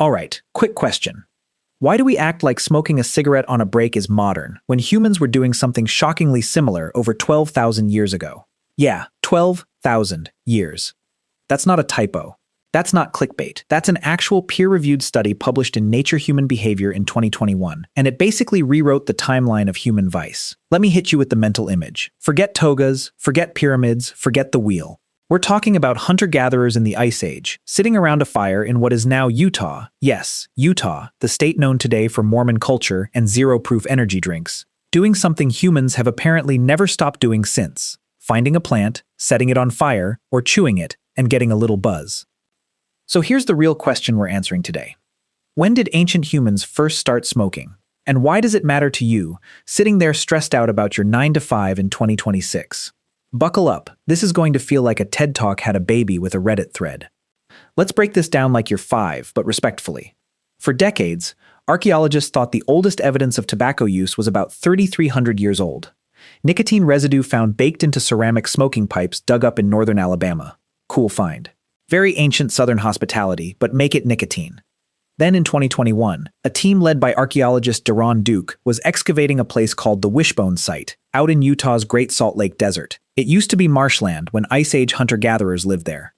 Alright, quick question. Why do we act like smoking a cigarette on a break is modern, when humans were doing something shockingly similar over 12,000 years ago? Yeah, 12,000 years. That's not a typo. That's not clickbait. That's an actual peer-reviewed study published in Nature Human Behaviour in 2021, and it basically rewrote the timeline of human vice. Let me hit you with the mental image. Forget togas, forget pyramids, forget the wheel. We're talking about hunter-gatherers in the Ice Age, sitting around a fire in what is now Utah. Yes, Utah, the state known today for Mormon culture and zero-proof energy drinks, doing something humans have apparently never stopped doing since: finding a plant, setting it on fire, or chewing it, and getting a little buzz. So here's the real question we're answering today. When did ancient humans first start smoking? And why does it matter to you, sitting there stressed out about your 9 to 5 in 2026? Buckle up, this is going to feel like a TED Talk had a baby with a Reddit thread. Let's break this down like you're 5, but respectfully. For decades, archaeologists thought the oldest evidence of tobacco use was about 3,300 years old. Nicotine residue found baked into ceramic smoking pipes dug up in northern Alabama. Cool find. Very ancient southern hospitality, but make it nicotine. Then in 2021, a team led by archaeologist Deron Duke was excavating a place called the Wishbone Site, out in Utah's Great Salt Lake Desert. It used to be marshland when Ice Age hunter-gatherers lived there.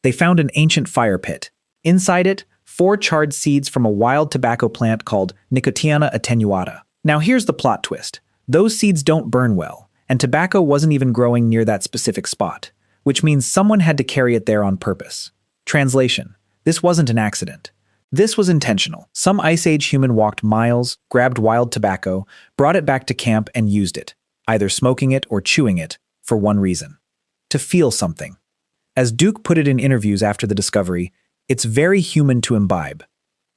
They found an ancient fire pit. Inside it, 4 charred seeds from a wild tobacco plant called Nicotiana attenuata. Now here's the plot twist. Those seeds don't burn well, and tobacco wasn't even growing near that specific spot, which means someone had to carry it there on purpose. Translation: this wasn't an accident. This was intentional. Some Ice Age human walked miles, grabbed wild tobacco, brought it back to camp and used it, either smoking it or chewing it, for one reason: to feel something. As Duke put it in interviews after the discovery, it's very human to imbibe.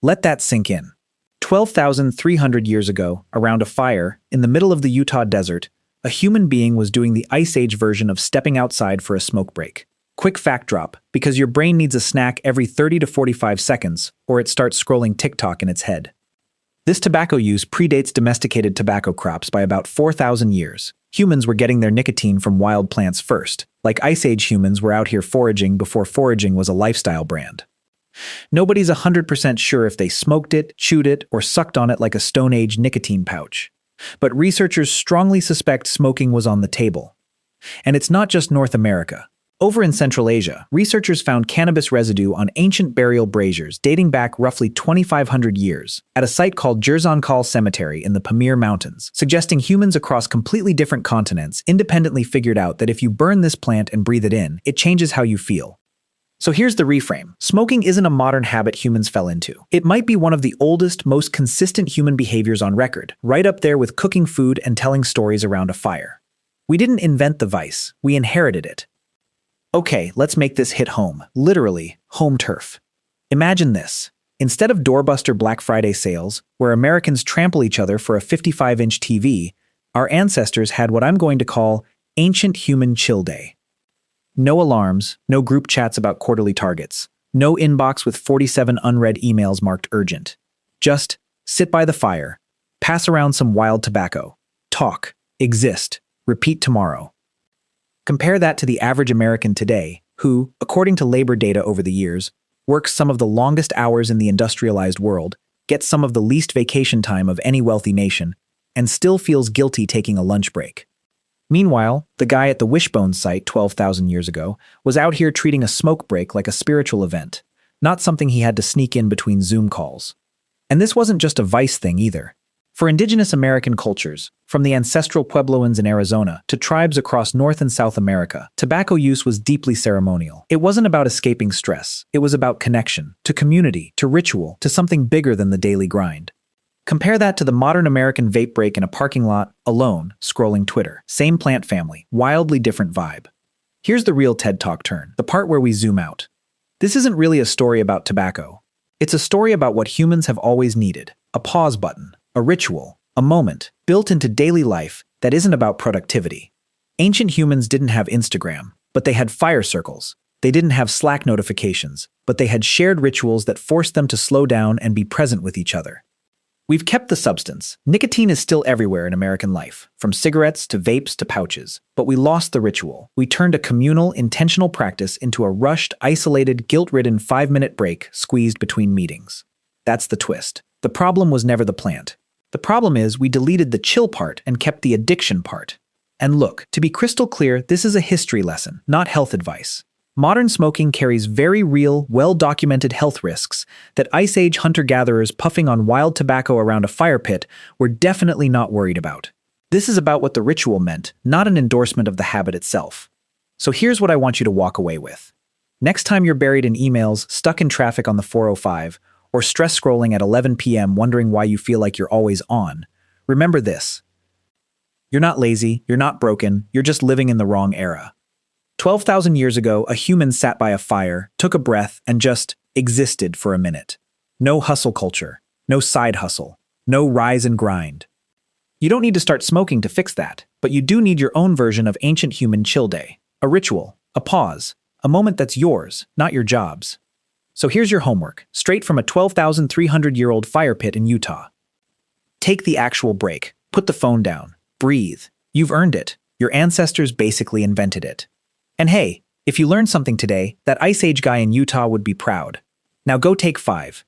Let that sink in. 12,300 years ago, around a fire, in the middle of the Utah desert, a human being was doing the Ice Age version of stepping outside for a smoke break. Quick fact drop, because your brain needs a snack every 30 to 45 seconds, or it starts scrolling TikTok in its head. This tobacco use predates domesticated tobacco crops by about 4,000 years. Humans were getting their nicotine from wild plants first. Like Ice Age humans were out here foraging before foraging was a lifestyle brand. Nobody's 100% sure if they smoked it, chewed it, or sucked on it like a Stone Age nicotine pouch. But researchers strongly suspect smoking was on the table. And it's not just North America. Over in Central Asia, researchers found cannabis residue on ancient burial braziers dating back roughly 2,500 years at a site called Jirzankal Cemetery in the Pamir Mountains, suggesting humans across completely different continents independently figured out that if you burn this plant and breathe it in, it changes how you feel. So here's the reframe. Smoking isn't a modern habit humans fell into. It might be one of the oldest, most consistent human behaviors on record, right up there with cooking food and telling stories around a fire. We didn't invent the vice, we inherited it. Okay, let's make this hit home. Literally, home turf. Imagine this. Instead of doorbuster Black Friday sales, where Americans trample each other for a 55-inch TV, our ancestors had what I'm going to call ancient human chill day. No alarms, no group chats about quarterly targets, no inbox with 47 unread emails marked urgent. Just sit by the fire, pass around some wild tobacco, talk, exist, repeat tomorrow. Compare that to the average American today, who, according to labor data over the years, works some of the longest hours in the industrialized world, gets some of the least vacation time of any wealthy nation, and still feels guilty taking a lunch break. Meanwhile, the guy at the Wishbone Site 12,000 years ago was out here treating a smoke break like a spiritual event, not something he had to sneak in between Zoom calls. And this wasn't just a vice thing either. For indigenous American cultures, from the ancestral Puebloans in Arizona to tribes across North and South America, tobacco use was deeply ceremonial. It wasn't about escaping stress. It was about connection, to community, to ritual, to something bigger than the daily grind. Compare that to the modern American vape break in a parking lot, alone, scrolling Twitter. Same plant family, wildly different vibe. Here's the real TED Talk turn, the part where we zoom out. This isn't really a story about tobacco. It's a story about what humans have always needed: a pause button, a ritual, a moment, built into daily life that isn't about productivity. Ancient humans didn't have Instagram, but they had fire circles. They didn't have Slack notifications, but they had shared rituals that forced them to slow down and be present with each other. We've kept the substance. Nicotine is still everywhere in American life, from cigarettes to vapes to pouches. But we lost the ritual. We turned a communal, intentional practice into a rushed, isolated, guilt-ridden 5-minute break squeezed between meetings. That's the twist. The problem was never the plant. The problem is we deleted the chill part and kept the addiction part. And look, to be crystal clear, this is a history lesson, not health advice. Modern smoking carries very real, well-documented health risks that Ice Age hunter-gatherers puffing on wild tobacco around a fire pit were definitely not worried about. This is about what the ritual meant, not an endorsement of the habit itself. So here's what I want you to walk away with. Next time you're buried in emails, stuck in traffic on the 405, or stress scrolling at 11 p.m. wondering why you feel like you're always on, remember this. You're not lazy, you're not broken, you're just living in the wrong era. 12,000 years ago, a human sat by a fire, took a breath, and just existed for a minute. No hustle culture, no side hustle, no rise and grind. You don't need to start smoking to fix that, but you do need your own version of ancient human chill day. A ritual, a pause, a moment that's yours, not your job's. So here's your homework, straight from a 12,300-year-old fire pit in Utah. Take the actual break, put the phone down, breathe. You've earned it. Your ancestors basically invented it. And hey, if you learned something today, that Ice Age guy in Utah would be proud. Now go take 5.